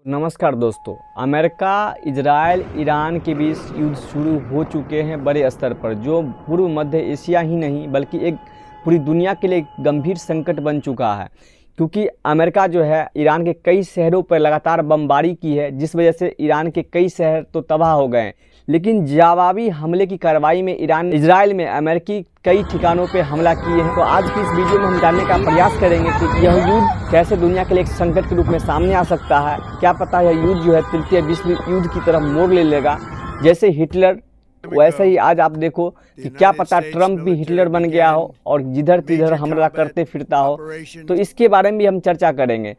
नमस्कार दोस्तों। America, Israel, Iran के बीच युद्ध शुरू हो चुके हैं बड़े स्तर पर, जो पूर्व मध्य एशिया ही नहीं बल्कि एक पूरी दुनिया के लिए गंभीर संकट बन चुका है। क्योंकि अमेरिका जो है ईरान के कई शहरों पर लगातार बमबारी की है, जिस वजह से ईरान के कई शहर तो तबाह हो गए हैं। लेकिन जवाबी हमले की कार्रवाई में ईरान इजराइल में अमेरिकी कई ठिकानों पे हमला किए हैं। तो आज की इस वीडियो में हम जानने का प्रयास करेंगे कि यह युद्ध कैसे दुनिया के लिए एक संकट के रूप में सामने आ सकता है। क्या पता यह युद्ध जो है तृतीय विश्व युद्ध की तरफ मोड़ ले लेगा। जैसे हिटलर, वैसे ही आज आप देखो कि क्या पता ट्रंप भी हिटलर बन गया हो और जिधर तिधर हमला करते फिरता हो। तो इसके बारे में भी हम चर्चा करेंगे।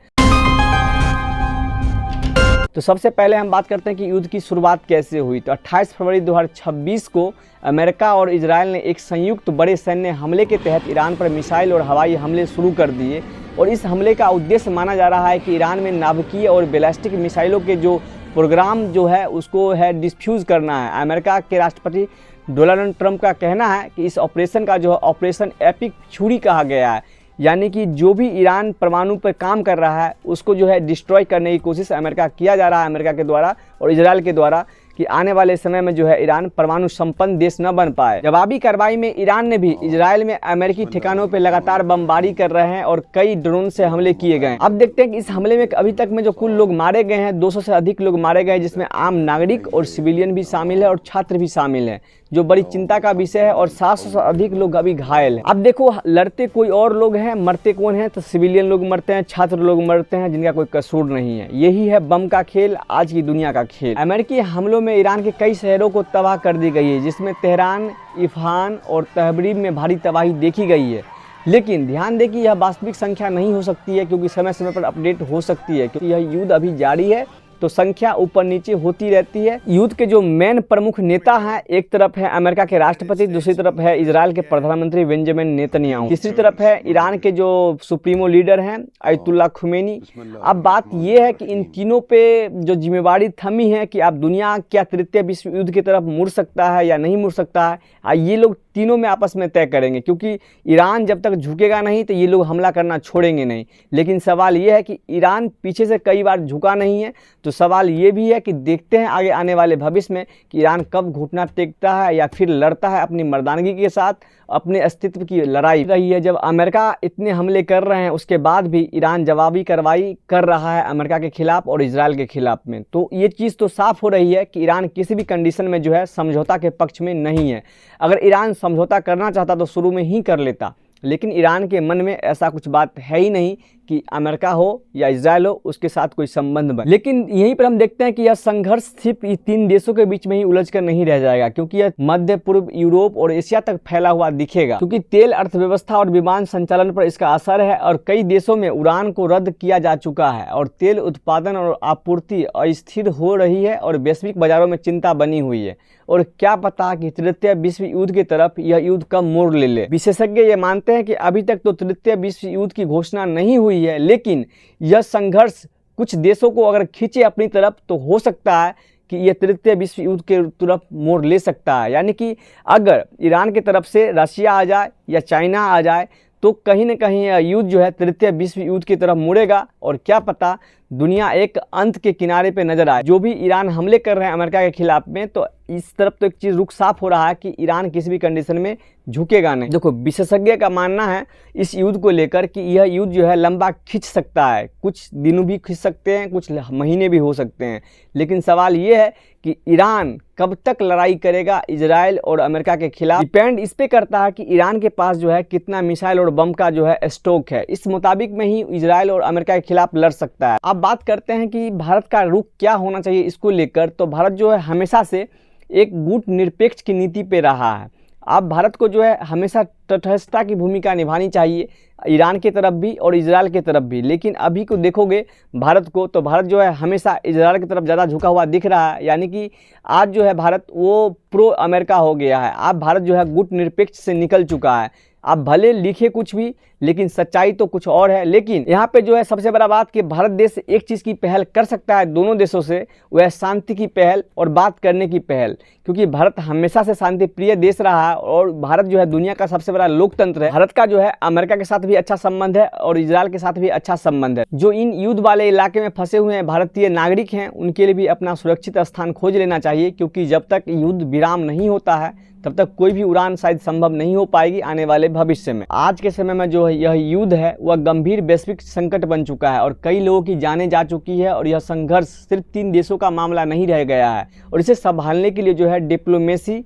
तो सबसे पहले हम बात करते हैं कि युद्ध की शुरुआत कैसे हुई। तो 28 फरवरी 2026 को अमेरिका और इजराइल ने एक संयुक्त बड़े सैन्य हमले के तहत ईरान पर मिसाइल और हवाई हमले शुरू कर दिए। और इस हमले का उद्देश्य माना जा रहा है कि ईरान में नाभिकीय और बैलिस्टिक मिसाइलों के जो प्रोग्राम जो है उसको है डिफ्यूज़ करना है। अमेरिका के राष्ट्रपति डोनाल्ड ट्रंप का कहना है कि इस ऑपरेशन का जो है ऑपरेशन एपिक फ्यूरी कहा गया है, यानी कि जो भी ईरान परमाणु पर काम कर रहा है उसको जो है डिस्ट्रॉय करने की कोशिश अमेरिका किया जा रहा है, अमेरिका के द्वारा और इजराइल के द्वारा, कि आने वाले समय में जो है ईरान परमाणु संपन्न देश न बन पाए। जवाबी कार्रवाई में ईरान ने भी इजराइल में अमेरिकी ठिकानों पर लगातार बमबारी कर रहे हैं और कई ड्रोन से हमले किए गए। अब देखते हैं कि इस हमले में अभी तक में जो कुल लोग मारे गए हैं 200 से अधिक लोग मारे गए, जिसमें आम नागरिक और सिविलियन भी शामिल है और छात्र भी शामिल है, जो बड़ी चिंता का विषय है। और 700 से अधिक लोग अभी घायल हैं। अब देखो, लड़ते कोई और लोग हैं, मरते कौन है? तो सिविलियन लोग मरते हैं, छात्र लोग मरते हैं जिनका कोई कसूर नहीं है। यही है बम का खेल, आज की दुनिया का खेल। अमेरिकी हमलों में ईरान के कई शहरों को तबाह कर दी गई है, जिसमें तेहरान, इफ़ान और तहरीर में भारी तबाही देखी गई है। लेकिन ध्यान दें कि यह वास्तविक संख्या नहीं हो सकती है, क्योंकि समय समय पर अपडेट हो सकती है, क्योंकि यह युद्ध अभी जारी है तो संख्या ऊपर नीचे होती रहती है। युद्ध के जो मेन प्रमुख नेता हैं, एक तरफ है अमेरिका के राष्ट्रपति, दूसरी तरफ है इजराइल के प्रधानमंत्री बेंजामिन नेतन्याहू, तीसरी तरफ है ईरान के जो सुप्रीमो लीडर हैं अयतुल्ला खुमैनी। अब बात यह है कि इन तीनों पे जो जिम्मेवारी थमी है कि अब दुनिया क्या तृतीय विश्व युद्ध की तरफ मुड़ सकता है या नहीं मुड़ सकता है, ये लोग तीनों में आपस में तय करेंगे। क्योंकि ईरान जब तक झुकेगा नहीं तो ये लोग हमला करना छोड़ेंगे नहीं। लेकिन सवाल ये है कि ईरान पीछे से कई बार झुका नहीं है, तो सवाल ये भी है कि देखते हैं आगे आने वाले भविष्य में कि ईरान कब घुटना टेकता है या फिर लड़ता है अपनी मर्दानगी के साथ, अपने अस्तित्व की लड़ाई रही है। जब अमेरिका इतने हमले कर रहे हैं उसके बाद भी ईरान जवाबी कार्रवाई कर रहा है अमेरिका के खिलाफ और इजराइल के खिलाफ में, तो ये चीज़ तो साफ हो रही है कि ईरान किसी भी कंडीशन में जो है समझौता के पक्ष में नहीं है। अगर ईरान समझौता करना चाहता तो शुरू में ही कर लेता, लेकिन ईरान के मन में ऐसा कुछ बात है ही नहीं कि अमेरिका हो या इजराइल हो उसके साथ कोई संबंध बने। लेकिन यहीं पर हम देखते हैं कि यह संघर्ष सिर्फ ये तीन देशों के बीच में ही उलझ कर नहीं रह जाएगा, क्योंकि यह मध्य पूर्व, यूरोप और एशिया तक फैला हुआ दिखेगा। क्योंकि तेल अर्थव्यवस्था और विमान संचालन पर इसका असर है और कई देशों में उड़ान को रद्द किया जा चुका है और तेल उत्पादन और आपूर्ति अस्थिर हो रही है और वैश्विक बाजारों में चिंता बनी हुई है। और क्या पता कि तृतीय विश्व युद्ध की तरफ यह युद्ध कब मोड़ ले ले। विशेषज्ञ ये मानते हैं कि अभी तक तो तृतीय विश्व युद्ध की घोषणा नहीं हुई है, लेकिन यह संघर्ष कुछ देशों को अगर खींचे अपनी तरफ तो हो सकता है कि यह तृतीय विश्व युद्ध के तरफ मोड़ ले सकता है। यानी कि अगर ईरान की तरफ से रशिया आ जाए या चाइना आ जाए तो कहीं न कहीं यह युद्ध जो है तृतीय विश्व युद्ध की तरफ मुड़ेगा और क्या पता दुनिया एक अंत के किनारे पे नजर आए। जो भी ईरान हमले कर रहे हैं अमेरिका के खिलाफ में, तो इस तरफ तो एक चीज़ रुख साफ हो रहा है कि ईरान किसी भी कंडीशन में झुकेगा नहीं। देखो, विशेषज्ञ का मानना है इस युद्ध को लेकर कि यह युद्ध जो है लंबा खींच सकता है, कुछ दिनों भी खींच सकते हैं, कुछ महीने भी हो सकते हैं। लेकिन सवाल ये है कि ईरान कब तक लड़ाई करेगा इजराइल और अमेरिका के खिलाफ, डिपेंड इस पे करता है कि ईरान के पास जो है कितना मिसाइल और बम का जो है स्टॉक है। इस मुताबिक में ही इजराइल और अमेरिका के खिलाफ लड़ सकता है। अब बात करते हैं कि भारत का रुख क्या होना चाहिए इसको लेकर। तो भारत जो है हमेशा से एक गुट निरपेक्ष की नीति पे रहा है। अब भारत को जो है हमेशा तटस्थता की भूमिका निभानी चाहिए, ईरान की तरफ भी और इजराइल की तरफ भी। लेकिन अभी को देखोगे भारत को, तो भारत जो है हमेशा इजराइल की तरफ ज़्यादा झुका हुआ दिख रहा है। यानी कि आज जो है भारत वो प्रो अमेरिका हो गया है। अब भारत जो है गुट निरपेक्ष से निकल चुका है। आप भले लिखे कुछ भी, लेकिन सच्चाई तो कुछ और है। लेकिन यहाँ पे जो है सबसे बड़ा बात कि भारत देश एक चीज़ की पहल कर सकता है दोनों देशों से, वह शांति की पहल और बात करने की पहल, क्योंकि भारत हमेशा से शांति प्रिय देश रहा है और भारत जो है दुनिया का सबसे बड़ा लोकतंत्र है। भारत का जो है अमेरिका के साथ भी अच्छा संबंध है और इजराइल के साथ भी अच्छा संबंध है। जो इन युद्ध वाले इलाके में फंसे हुए हैं भारतीय नागरिक हैं, उनके लिए भी अपना सुरक्षित स्थान खोज लेना चाहिए, क्योंकि जब तक युद्ध विराम नहीं होता है तब तक कोई भी उड़ान शायद संभव नहीं हो पाएगी आने वाले भविष्य में। आज के समय में जो है यह युद्ध है वह गंभीर वैश्विक संकट बन चुका है और कई लोगों की जानें जा चुकी है और यह संघर्ष सिर्फ 3 देशों का मामला नहीं रह गया है और इसे संभालने के लिए जो है डिप्लोमेसी,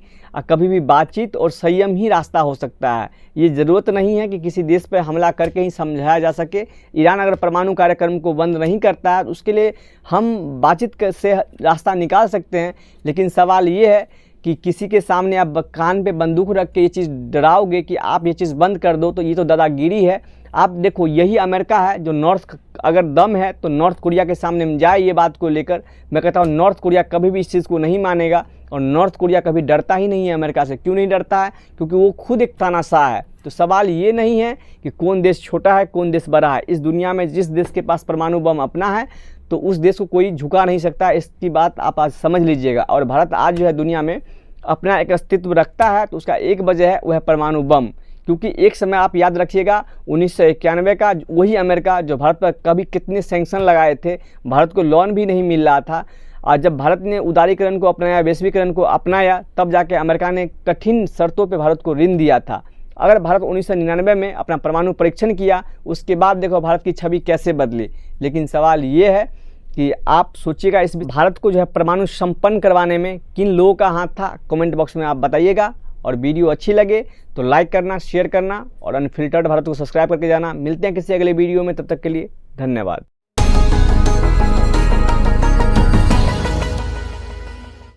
कभी भी बातचीत और संयम ही रास्ता हो सकता है। ये ज़रूरत नहीं है कि किसी देश पर हमला करके ही समझाया जा सके। ईरान अगर परमाणु कार्यक्रम को बंद नहीं करता है तो उसके लिए हम बातचीत से रास्ता निकाल सकते हैं, लेकिन सवाल ये है कि किसी के सामने आप कान पे बंदूक रख के ये चीज़ डराओगे कि आप ये चीज़ बंद कर दो, तो ये तो दादागिरी है। आप देखो यही अमेरिका है जो नॉर्थ, अगर दम है तो नॉर्थ कोरिया के सामने जाए ये बात को लेकर। मैं कहता हूँ नॉर्थ कोरिया कभी भी इस चीज़ को नहीं मानेगा और नॉर्थ कोरिया कभी डरता ही नहीं है अमेरिका से। क्यों नहीं डरता है? क्योंकि वो खुद एक तानाशाह है। तो सवाल ये नहीं है कि कौन देश छोटा है कौन देश बड़ा है। इस दुनिया में जिस देश के पास परमाणु बम अपना है तो उस देश को कोई झुका नहीं सकता। इसकी बात आप आज समझ लीजिएगा। और भारत आज जो है दुनिया में अपना एक अस्तित्व रखता है तो उसका एक वजह है, वह है परमाणु बम। क्योंकि एक समय आप याद रखिएगा 1991 का वही अमेरिका जो भारत पर कभी कितने सैंक्शन लगाए थे, भारत को लोन भी नहीं मिल रहा था। और जब भारत ने उदारीकरण को अपनाया, वैश्वीकरण को अपनाया, तब जाके अमेरिका ने कठिन शर्तों पे भारत को ऋण दिया था। अगर भारत 1999 में अपना परमाणु परीक्षण किया, उसके बाद देखो भारत की छवि कैसे बदली। लेकिन सवाल ये है कि आप सोचिएगा इस भारत को जो है परमाणु संपन्न करवाने में किन लोगों का हाथ था, कमेंट बॉक्स में आप बताइएगा। और वीडियो अच्छी लगे तो लाइक करना, शेयर करना और अनफिल्टर्ड भारत को सब्सक्राइब करके जाना। मिलते हैं किसी अगले वीडियो में, तब तक के लिए धन्यवाद।